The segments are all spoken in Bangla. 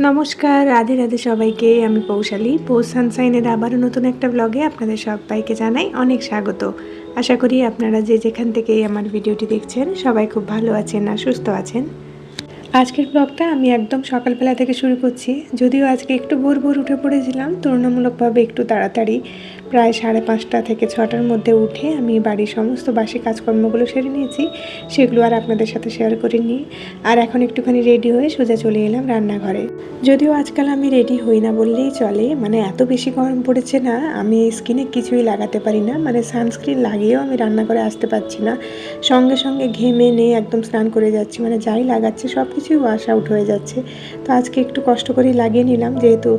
নমস্কার, রাধে রাধে সবাইকে। আমি পৌশালী। পৌষ সানশাইনের আবারও নতুন একটা ব্লগে আপনাদের সবাইকে জানাই অনেক স্বাগত। আশা করি আপনারা যে যেখান থেকে আমার ভিডিওটি দেখছেন সবাই খুব ভালো আছেন আর সুস্থ আছেন। আজকের ব্লগটা আমি একদম সকালবেলা থেকে শুরু করছি। যদিও আজকে একটু ভোর ভোর উঠে পড়েছিলাম, তুলনামূলকভাবে একটু তাড়াতাড়ি, প্রায় 5:30 থেকে 6টার মধ্যে উঠে আমি বাড়ির সমস্ত বাসি কাজকর্মগুলো সেরে নিয়েছি। সেগুলো আর আপনাদের সাথে শেয়ার করিনি। আর এখন একটুখানি রেডি হয়ে সোজা চলে এলাম রান্নাঘরে। যদিও আজকাল আমি রেডি হই না বললেই চলে, মানে এত বেশি গরম পড়েছে না, আমি স্কিনে কিছুই লাগাতে পারি না, মানে সানস্ক্রিন লাগিয়েও আমি রান্নাঘরে আসতে পারছি না। সঙ্গে সঙ্গে ঘেমে নিয়ে একদম স্নান করে যাচ্ছি, মানে যাই লাগাচ্ছে সব কিছুই ওয়াশ আউট হয়ে যাচ্ছে। তো আজকে একটু কষ্ট করেই লাগিয়ে নিলাম, যেহেতু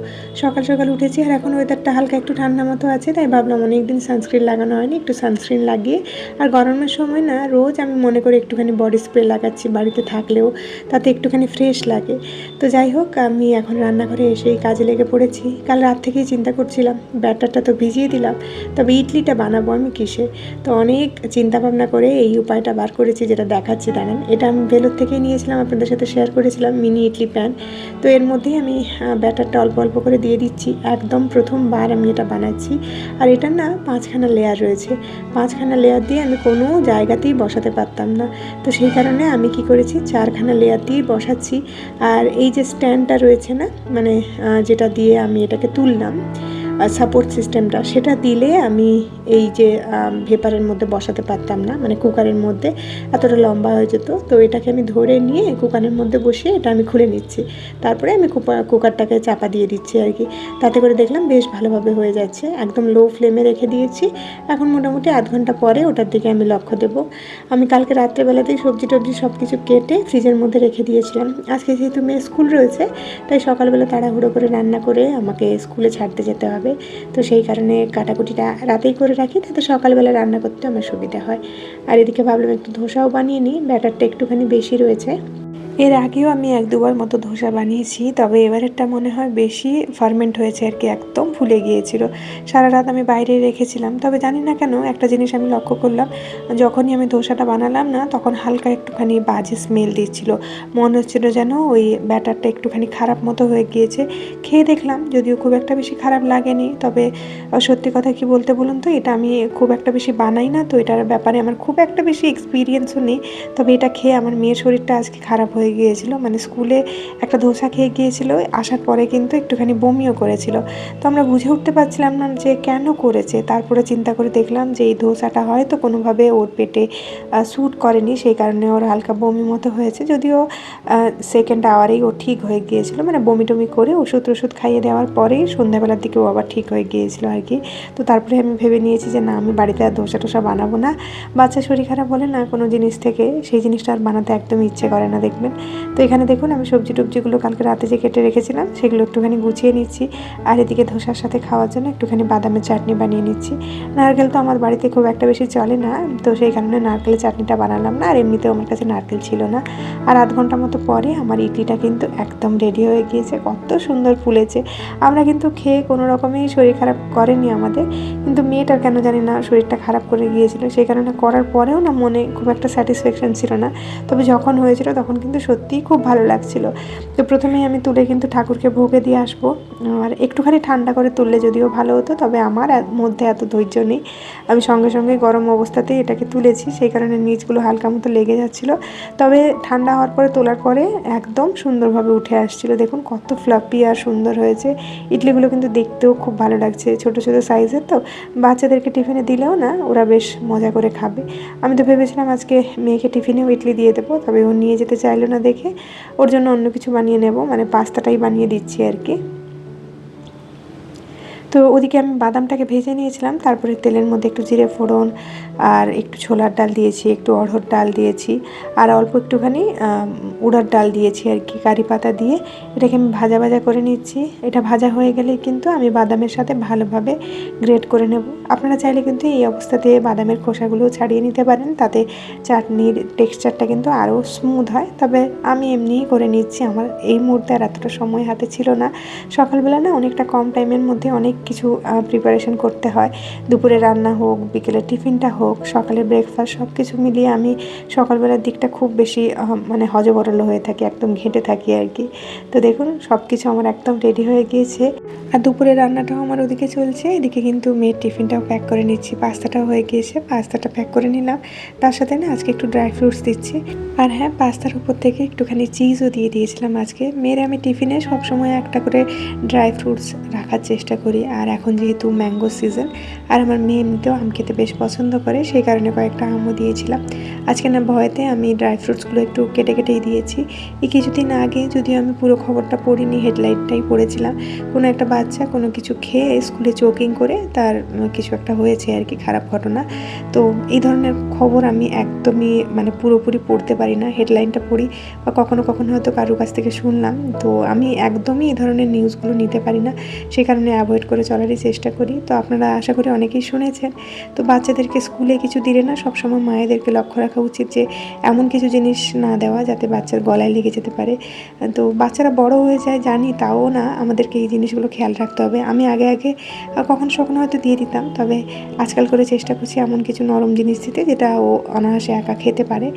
সকাল সকাল উঠেছি আর এখন ওয়েদারটা হালকা একটু ঠান্ডা মতো আছে, তাই ভাবলাম অনেকদিন সানস্ক্রিন লাগানো হয়নি, একটু সানস্ক্রিন লাগিয়ে। আর গরমের সময় না রোজ আমি মনে করি একটুখানি বডি স্প্রে লাগাচ্ছি বাড়িতে থাকলেও, তাতে একটুখানি ফ্রেশ লাগে। তো যাই হোক, আমি এখন রান্নাঘরে এসেই কাজে লেগে পড়েছি। কাল রাত থেকেই চিন্তা করছিলাম, ব্যাটারটা তো ভিজিয়ে দিলাম, তবে ইডলিটা বানাবো আমি কিসে। তো অনেক চিন্তা ভাবনা করে এই উপায়টা বার করেছি, যেটা দেখাচ্ছি দাঁড়ান। এটা আমি ভেলোর থেকেই নিয়েছিলাম, আপনাদের সাথে শেয়ার করেছিলাম, মিনি ইডলি প্যান। তো এর মধ্যেই আমি ব্যাটারটা অল্প অল্প করে দিয়ে দিচ্ছি। একদম প্রথমবার আমি এটা বানাচ্ছি। আর এটা না 5খানা লেয়ার রয়েছে। 5খানা লেয়ার দিয়ে আমি কোনো জায়গাতেই বসাতে পারতাম না। তো সেই কারণে আমি কি করেছি, 4খানা লেয়ার দিয়েই বসাচ্ছি। আর এই যে স্ট্যান্ডটা রয়েছে না, মানে যেটা দিয়ে আমি এটাকে তুললাম, সাপোর্ট সিস্টেমটা, সেটা দিলে আমি এই যে ভেপারের মধ্যে বসাতে পারতাম না, মানে কুকারের মধ্যে এতটা লম্বা হয়ে যেত। তো এটাকে আমি ধরে নিয়ে কুকারের মধ্যে বসিয়ে এটা আমি খুলে নিচ্ছি। তারপরে আমি কুকারটাকে চাপা দিয়ে দিচ্ছি আর কি। তাতে করে দেখলাম বেশ ভালোভাবে হয়ে যাচ্ছে। একদম লো ফ্লেমে রেখে দিয়েছি। এখন মোটামুটি আধ ঘন্টা পরে ওটার দিকে আমি লক্ষ্য দেবো। আমি কালকে রাত্রেবেলাতেই সবজি টবজি সব কিছু কেটে ফ্রিজের মধ্যে রেখে দিয়েছিলাম। আজকে যেহেতু মেয়ে স্কুল রয়েছে, তাই সকালবেলা তাড়াহুড়ো করে রান্না করে আমাকে স্কুলে ছাড়তে যেতে হবে। তো সেই কারণে কাটাকুটিটা রাতেই করে রাখি, তাতে সকালবেলা রান্না করতে আমার সুবিধা হয়। আর এদিকে ভাবলাম একটু ধোসাও বানিয়ে নিই, ব্যাটারটা একটুখানি বেশি রয়েছে। এর আগেও আমি 1-2বার মতো ধোসা বানিয়েছি, তবে এবারেরটা মনে হয় বেশি ফার্মেন্ট হয়েছে আর কি, একদম ফুলে গিয়েছিল। সারা রাত আমি বাইরে রেখেছিলাম, তবে জানি না কেন একটা জিনিস আমি লক্ষ্য করলাম, যখনই আমি ধোসাটা বানালাম না, তখন হালকা একটুখানি বাজে স্মেল দিচ্ছিল। মনে হচ্ছিল যেন ওই ব্যাটারটা একটুখানি খারাপ মতো হয়ে গিয়েছে। খেয়ে দেখলাম, যদিও খুব একটা বেশি খারাপ লাগেনি, তবে সত্যি কথা কি বলতে বলুন তো, এটা আমি খুব একটা বেশি বানাই না, তো এটার ব্যাপারে আমার খুব একটা বেশি এক্সপিরিয়েন্সও নেই। তবে এটা খেয়ে আমার মেয়ের শরীরটা আজকে খারাপ হয়ে গিয়েছিল, মানে স্কুলে একটা ধোসা খেয়ে গিয়েছিল, আসার পরে কিন্তু একটুখানি বমিও করেছিল। তো আমরা বুঝে উঠতে পারছিলাম না যে কেন করেছে। তারপরে চিন্তা করে দেখলাম যে এই ধোসাটা হয়তো কোনোভাবে ওর পেটে স্যুট করেনি, সেই কারণে ওর হালকা বমি মতো হয়েছে। যদিও সেকেন্ড আওয়ারেই ও ঠিক হয়ে গিয়েছিল, মানে বমি টমি করে ওষুধ খাইয়ে দেওয়ার পরেই সন্ধ্যাবেলার দিকে ও আবার ঠিক হয়ে গিয়েছিল আর কি। তো তারপরে আমি ভেবে নিয়েছি যে না, আমি বাড়িতে আর ধোসা টোসা বানাবো না। বাচ্চা শরীর খারাপ হলে না কোনো জিনিস থেকে সেই জিনিসটা আর বানাতে একদমই ইচ্ছে করে না, দেখবেন। তো এখানে দেখুন, আমি সবজি টবজিগুলো কালকে রাতে যে কেটে রেখেছিলাম সেগুলো একটুখানি গুছিয়ে নিচ্ছি। আর এদিকে ধোসার সাথে খাওয়ার জন্য একটুখানি বাদামের চাটনি বানিয়ে নিচ্ছি। নারকেল তো আমার বাড়িতে খুব একটা বেশি চলে না, তো সেই কারণে নারকেলের চাটনিটা বানালাম না। আর এমনিতেও আমার কাছে নারকেল ছিল না। আর আধ ঘন্টা মতো পরে আমার ইডলিটা কিন্তু একদম রেডি হয়ে গিয়েছে। কত সুন্দর ফুলেছে। আমরা কিন্তু খেয়ে কোনো রকমই শরীর খারাপ করেনি আমাদের, কিন্তু মেয়েটার কেন জানি না শরীরটা খারাপ করে গিয়েছিল, সেই কারণে করার পরেও না মনে খুব একটা স্যাটিসফ্যাকশন ছিল না। তবে যখন হয়েছিল তখন কিন্তু সত্যিই খুব ভালো লাগছিল। তো প্রথমেই আমি তুলে কিন্তু ঠাকুরকে ভোগে দিয়ে আসবো। আর একটুখানি ঠান্ডা করে তুললে যদিও ভালো হতো, তবে আমার মধ্যে এত ধৈর্য নেই। আমি সঙ্গে সঙ্গে গরম অবস্থাতেই এটাকে তুলেছি, সেই কারণে নিচগুলো হালকা মতো লেগে যাচ্ছিলো। তবে ঠান্ডা হওয়ার পরে তোলার পরে একদম সুন্দরভাবে উঠে আসছিল। দেখুন কত ফ্লাফি আর সুন্দর হয়েছে। ইডলিগুলো কিন্তু দেখতেও খুব ভালো লাগছে, ছোট ছোট সাইজের। তো বাচ্চাদেরকে টিফিনে দিলেও না ওরা বেশ মজা করে খাবে। আমি তো ভেবেছিলাম আজকে মেয়েকে টিফিনেও ইডলি দিয়ে দেবো, তবে ও নিয়ে যেতে চাইলো না দেখে ওর জন্য অন্য কিছু বানিয়ে নেব, মানে পাস্তাটাই বানিয়ে দিচ্ছি আর কি। তো ওদিকে আমি বাদামটাকে ভেজে নিয়েছিলাম, তারপরে তেলের মধ্যে একটু জিরে ফোড়ন আর একটু ছোলার ডাল দিয়েছি, একটু অড়হর ডাল দিয়েছি, আর অল্প একটুখানি উড়ার ডাল দিয়েছি আর কি, কারি পাতা দিয়ে এটাকে আমি ভাজা ভাজা করে নিচ্ছি। এটা ভাজা হয়ে গেলেই কিন্তু আমি বাদামের সাথে ভালোভাবে গ্রেট করে নেব। আপনারা চাইলে কিন্তু এই অবস্থাতে বাদামের খোসাগুলোও ছাড়িয়ে নিতে পারেন, তাতে চাটনির টেক্সচারটা কিন্তু আরও স্মুথ হয়। তবে আমি এমনিই করে নিচ্ছি, আমার এই মুহূর্তে আর এতটা সময় হাতে ছিল না। সকালবেলা না অনেকটা কম টাইমের মধ্যে অনেক কিছু প্রিপারেশন করতে হয়, দুপুরে রান্না হোক, বিকেলের টিফিনটা হোক, সকালের ব্রেকফাস্ট, সব কিছু মিলিয়ে আমি সকালবেলার দিকটা খুব বেশি মানে হজবরল হয়ে থাকি, একদম ঘেঁটে থাকি আর কি। তো দেখুন সব কিছু আমার একদম রেডি হয়ে গিয়েছে। আর দুপুরে রান্নাটাও আমার ওদিকে চলছে, এদিকে কিন্তু মেয়ের টিফিনটাও প্যাক করে নিচ্ছি। পাস্তাটাও হয়ে গিয়েছে, পাস্তাটা প্যাক করে নিলাম। তার সাথে না আজকে একটু ড্রাই ফ্রুটস দিচ্ছি। আর হ্যাঁ, পাস্তার উপর থেকে একটুখানি চিজও দিয়ে দিয়েছিলাম আজকে। মেয়ের আমি টিফিনে সবসময় একটা করে ড্রাই ফ্রুটস রাখার চেষ্টা করি। আর এখন যেহেতু ম্যাঙ্গো সিজন, আর আমার মেয়ে এমনিতেও আম খেতে বেশ পছন্দ করে, সেই কারণে কয়েকটা আমও দিয়েছিলাম। আজকে না ভয়েতে আমি ড্রাই ফ্রুটসগুলো একটু কেটে কেটেই দিয়েছি। এই কিছুদিন আগে যদিও আমি পুরো খবরটা পড়িনি, হেডলাইনটাই পড়েছিলাম। কোনো একটা বাচ্চা কোনো কিছু খেয়ে স্কুলে চোকিং করে তার কিছু একটা হয়েছে আর কি, খারাপ ঘটনা। তো এই ধরনের খবর আমি একদমই মানে পুরোপুরি পড়তে পারি না, হেডলাইনটা পড়ি বা কখনো কখনো হয়তো কারোর কাছ থেকে শুনলাম। তো আমি একদমই এই ধরনের নিউজগুলো নিতে পারি না, সেই কারণে অ্যাভয়েড করে চলারই চেষ্টা করি। তো আপনারা আশা করি অনেকেই শুনেছেন। তো বাচ্চাদেরকে স্কুলে কিছু দিলে না সবসময় মায়েদেরকে লক্ষ্য রাখা উচিত যে এমন কিছু জিনিস না দেওয়া যাতে বাচ্চার গলায় লেগে যেতে পারে। তো বাচ্চারা বড় হয়ে যায় জানি, তাও না আমাদেরকে এই জিনিসগুলো খেয়াল রাখতে হবে। আমি আগে কখনো সখনো হয়তো দিয়ে দিতাম, তবে আজকাল করে চেষ্টা করছি এমন কিছু নরম জিনিস দিতে যেটা ও অনায়াসে একা খেতে পারে।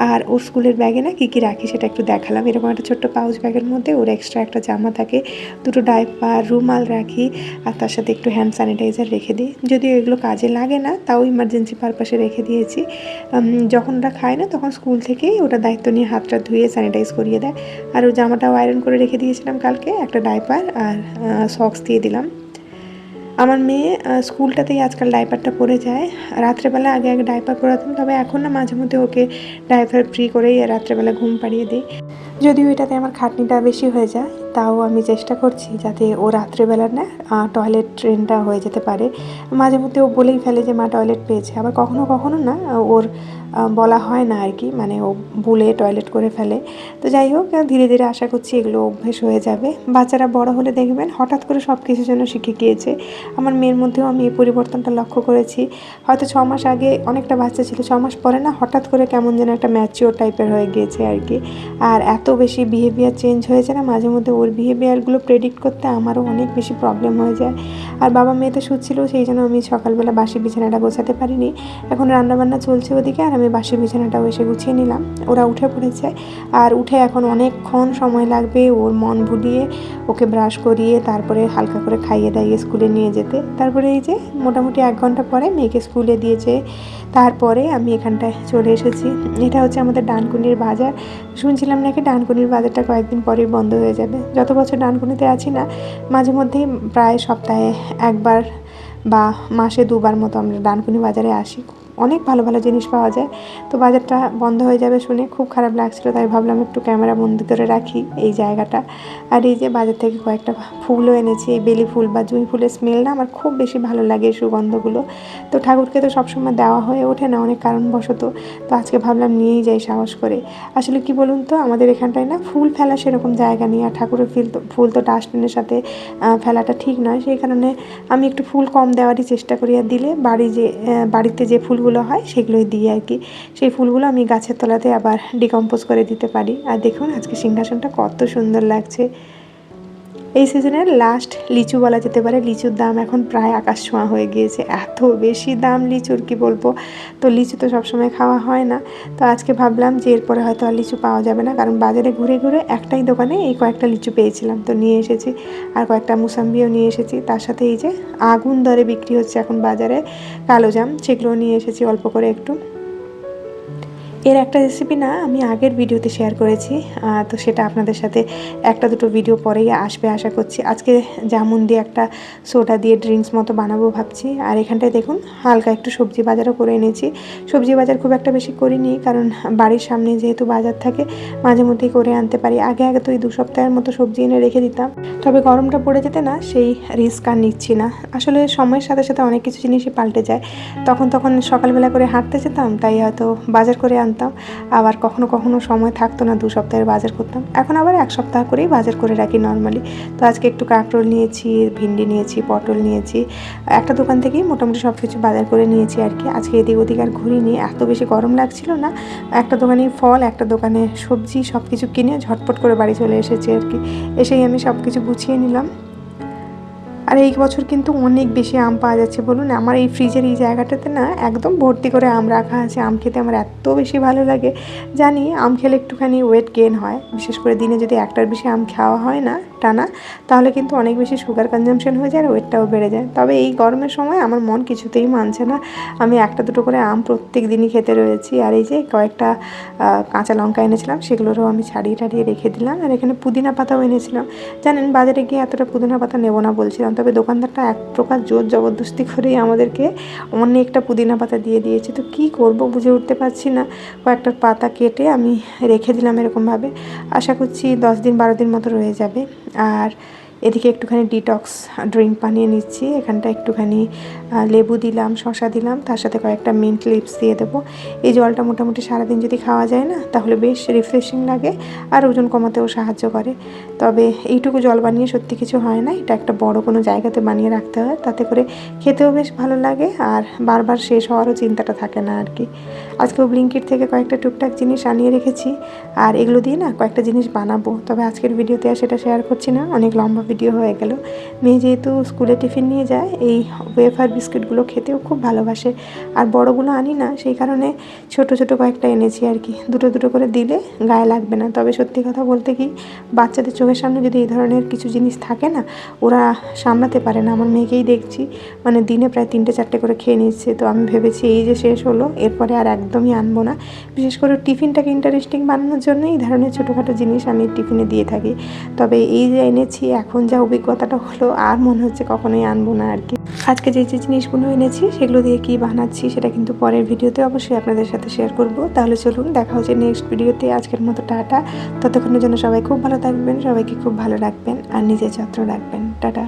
আর ওর স্কুলের ব্যাগে না কী কী রাখি সেটা একটু দেখালাম। এরকম একটা ছোট্ট পাউচ ব্যাগের মধ্যে ওর এক্সট্রা একটা জামা থাকে, দুটো ডাইপার, রুমাল রাখি, আর তার সাথে একটু হ্যান্ড স্যানিটাইজার রেখে দিই। যদিও এগুলো কাজে লাগে না, তাও ইমার্জেন্সি পারপাসে রেখে দিয়েছি। যখন ওটা খায় না তখন স্কুল থেকেই ওটা দায়িত্ব নিয়ে হাতটা ধুয়ে স্যানিটাইজ করিয়ে দেয়। আর ওই জামাটাও আয়রন করে রেখে দিয়েছিলাম কালকে, একটা ডাইপার আর সক্স দিয়ে দিলাম। আমার মেয়ে স্কুলটাতেই আজকাল ডাইপারটা পরে যায়। রাত্রেবেলা আগে ডাইপার পরাতাম, তবে এখন না মাঝে মধ্যে ওকে ডাইপার ফ্রি করেই রাত্রেবেলা ঘুম পাড়িয়ে দিই। যদিও এটাতে আমার খাটনিটা বেশি হয়ে যায়, তাও আমি চেষ্টা করছি যাতে ও রাত্রেবেলা না টয়লেট ট্রেনটা হয়ে যেতে পারে। মাঝে মধ্যে ও বলেই ফেলে যে মা টয়লেট পেয়েছে, আবার কখনো কখনো না ওর বলা হয় না আর কি, মানে ও ভুলে টয়লেট করে ফেলে। তো যাই হোক, ধীরে ধীরে আশা করছি এগুলো অভ্যেস হয়ে যাবে। বাচ্চারা বড় হলে দেখবেন হঠাৎ করে সব কিছু যেন শিখে গিয়েছে। আমার মেয়ের মধ্যেও আমি এই পরিবর্তনটা লক্ষ্য করেছি। হয়তো 6 মাস আগে অনেকটা বাচ্চা ছিল, 6 মাস পরে না হঠাৎ করে কেমন যেন একটা ম্যাচিওর টাইপের হয়ে গিয়েছে আর কি। আর এত বেশি বিহেভিয়ার চেঞ্জ হয়েছে না, মাঝে মধ্যে ওর বিহেভিয়ারগুলো প্রেডিক্ট করতে আমারও অনেক বেশি প্রবলেম হয়ে যায়। আর বাবা মেয়েতে শুচ্ছিল, সেই জন্য আমি সকালবেলা বাসি বিছানাটা গোছাতে পারিনি। এখন রান্নাবান্না চলছে ওদিকে, আর আমি বাসি বিছানাটাও এসে গুছিয়ে নিলাম। ওরা উঠে পড়েছে, আর উঠে এখন অনেকক্ষণ সময় লাগবে ওর মন ভুলিয়ে ওকে ব্রাশ করিয়ে তারপরে হালকা করে খাইয়ে দাইয়ে স্কুলে নিয়ে যেতে। তারপরে এই যে মোটামুটি 1 ঘন্টা পরে মেয়েকে স্কুলে দিয়েছে, তারপরে আমি এখানটায় চলে এসেছি। এটা হচ্ছে আমাদের ডানকুনির বাজার। শুনছিলাম নাকি ডানকুনির বাজারটা কয়েকদিন পরেই বন্ধ হয়ে যাবে। যত বছর ডানকুনিতে আছি না, মাঝে মধ্যেই প্রায় সপ্তাহে 1 বার বা মাসে 2 বার মতো আমরা ডানকুনি বাজারে আসি। অনেক ভালো ভালো জিনিস পাওয়া যায়। তো বাজারটা বন্ধ হয়ে যাবে শুনে খুব খারাপ লাগছিল, তাই ভাবলাম একটু ক্যামেরা বন্দি করে রাখি এই জায়গাটা। আর এই যে বাজার থেকে কয়েকটা ফুলও এনেছি। এই বেলি ফুল বা জুঁই ফুলের স্মেল না আমার খুব বেশি ভালো লাগে, এই সুগন্ধগুলো। তো ঠাকুরকে তো সবসময় দেওয়া হয়ে ওঠে না অনেক কারণবশত, তো আজকে ভাবলাম নিয়েই যাই সাহস করে। আসলে কি বলুন তো, আমাদের এখানটায় না ফুল ফেলা সেরকম জায়গা নেই, আর ঠাকুরের ফুল তো ডাস্টবিনের সাথে ফেলাটা ঠিক নয়, সেই কারণে আমি একটু ফুল কম দেওয়ারই চেষ্টা করি। আর দিলে বাড়িতে যে ফুলগুলো হয় সেগুলোই দিই আর কি। সেই ফুলগুলো আমি গাছের তলাতে আবার ডিকম্পোজ করে দিতে পারি। আর দেখুন আজকে সিংহাসনটা কত সুন্দর লাগছে। এই সিজনের লাস্ট লিচু বলা যেতে পারে। লিচুর দাম এখন প্রায় আকাশ ছোঁয়া হয়ে গিয়েছে, এত বেশি দাম লিচুর কি বলবো। তো লিচু তো সবসময় খাওয়া হয় না, তো আজকে ভাবলাম যে এরপরে হয়তো আর লিচু পাওয়া যাবে না, কারণ বাজারে ঘুরে ঘুরে একটাই দোকানে এই কয়েকটা লিচু পেয়েছিলাম, তো নিয়ে এসেছি। আর কয়েকটা মুসাম্বিও নিয়ে এসেছি। তার সাথে এই যে আগুন দরে বিক্রি হচ্ছে এখন বাজারে কালোজাম, সেগুলোও নিয়ে এসেছি অল্প করে একটু। এর একটা রেসিপি না আমি আগের ভিডিওতে শেয়ার করেছি, তো সেটা আপনাদের সাথে একটা দুটো ভিডিও পরেই আসবে আশা করছি। আজকে জামুন দিয়ে একটা সোডা দিয়ে ড্রিঙ্কস মতো বানাবো ভাবছি। আর এখানটায় দেখুন হালকা একটু সবজি বাজারও করে এনেছি। সবজি বাজার খুব একটা বেশি করিনি, কারণ বাড়ির সামনে যেহেতু বাজার থাকে মাঝে মধ্যেই করে আনতে পারি। আগে তো এই 2 সপ্তাহের মতো সবজি এনে রেখে দিতাম, তবে গরমটা পড়ে যেতে না সেই রিস্ক আর নিচ্ছি না। আসলে সময়ের সাথে সাথে অনেক কিছু জিনিসই পাল্টে যায়। তখন সকালবেলা করে হাঁটতে যেতাম, তাই হয়তো বাজার করে আনতাম। আবার কখনো কখনো সময় থাকতো না, 2 সপ্তাহের বাজার করতাম। এখন আবার 1 সপ্তাহ করেই বাজার করে রাখি নর্মালি। তো আজকে একটু কাঁকরোল নিয়েছি, ভিন্ডি নিয়েছি, পটল নিয়েছি। একটা দোকান থেকেই মোটামুটি সব কিছু বাজার করে নিয়েছি আর কি। আজকে এদিক ওদিক আর ঘুরিনি, এত বেশি গরম লাগছিল না। একটা দোকানে ফল, একটা দোকানে সবজি, সব কিছু কিনে ঝটপট করে বাড়ি চলে এসেছি আর কি। এসেই আমি সব কিছু গুছিয়ে নিলাম। আর আর এই বছর কিন্তু অনেক বেশি আম পাওয়া যাচ্ছে বলুন। আমার এই ফ্রিজের এই জায়গাটাতে না একদম ভর্তি করে আম রাখা আছে। আম খেতে আমার এত বেশি ভালো লাগে। জানি আম খেলে একটুখানি ওয়েট গেইন হয়, বিশেষ করে দিনে যদি একটার বেশি আম খাওয়া হয় না টানা, তাহলে কিন্তু অনেক বেশি সুগার কনজাম্পশন হয়ে যায় আর ওয়েটটাও বেড়ে যায়। তবে এই গরমের সময় আমার মন কিছুতেই মানছে না, আমি একটা দুটো করে আম প্রত্যেক দিনই খেতে রয়েছি। আর এই যে কয়েকটা কাঁচা লঙ্কা এনেছিলাম, সেগুলোরও আমি ছাড়িয়ে টাড়িয়ে রেখে দিলাম। আর এখানে পুদিনা পাতাও এনেছিলাম। জানেন বাজারে গিয়ে এতটা পুদিনা পাতা নেবো না বলছিলাম, তবে দোকানদারটা এক প্রকার জোর জবরদস্তি করেই আমাদেরকে অনেকটা পুদিনা পাতা দিয়ে দিয়েছে। তো কী করব বুঝে উঠতে পারছি না। কয়েকটা পাতা কেটে আমি রেখে দিলাম এরকমভাবে। আশা করছি 10 দিন 12 দিন মতো রয়ে যাবে। আর এদিকে একটুখানি ডিটক্স ড্রিঙ্ক বানিয়ে নিচ্ছি। এখানটা একটুখানি লেবু দিলাম, শসা দিলাম, তার সাথে কয়েকটা মিন্ট লিপস দিয়ে দেবো। এই জলটা মোটামুটি সারাদিন যদি খাওয়া যায় না, তাহলে বেশ রিফ্রেশিং লাগে আর ওজন কমাতেও সাহায্য করে। তবে এইটুকু জল বানিয়ে সত্যি কিছু হয় না, এটা একটা বড় কোনো জায়গাতে বানিয়ে রাখতে হয়, তাতে করে খেতেও বেশ ভালো লাগে আর বারবার শেষ হওয়ারও চিন্তাটা থাকে না আর কি। আজকেও ব্লিঙ্কিট থেকে কয়েকটা টুকটাক জিনিস আনিয়ে রেখেছি, আর এগুলো দিয়ে না কয়েকটা জিনিস বানাবো। তবে আজকের ভিডিওতে আর সেটা শেয়ার করছি না, অনেক লম্বা ভিডিও হয়ে গেল। মেয়ে যেহেতু স্কুলে টিফিন নিয়ে যায়, এই ওয়েফার বিস্কিটগুলো খেতেও খুব ভালোবাসে। আর বড়গুলো আনি না, সেই কারণে ছোট ছোট কয়েকটা এনেছি আর কি। দুটো দুটো করে দিলে গায়ে লাগবে না। তবে সত্যি কথা বলতে কি, বাচ্চাদের চোখের সামনে যদি এই ধরনের কিছু জিনিস থাকে না, ওরা সামলাতে পারে না। আমার মেয়েকেই দেখছি, মানে দিনে প্রায় 3-4টে করে খেয়ে নিচ্ছে। তো আমি ভেবেছি এই যে শেষ হলো, এরপরে আর একদমই আনবো না। বিশেষ করে টিফিনটাকে ইন্টারেস্টিং বানানোর জন্য এই ধরনের ছোটোখাটো জিনিস আমি টিফিনে দিয়ে থাকি। তবে এই যে এনেছি, এখন যা অভিজ্ঞতাটা হলো, আর মনে হচ্ছে কখনোই আনবো না আর কি। আজকে যে যে জিনিসগুলো এনেছি সেগুলো দিয়ে কী বানাচ্ছি সেটা কিন্তু পরের ভিডিওতে অবশ্যই আপনাদের সাথে শেয়ার করব। তাহলে চলুন দেখা হচ্ছে নেক্সট ভিডিওতে। আজকের মতো টাটা। ততক্ষণের জন্য সবাই খুব ভালো থাকবেন, সবাইকে খুব ভালো রাখবেন আর নিজের যত্ন রাখবেন। টাটা।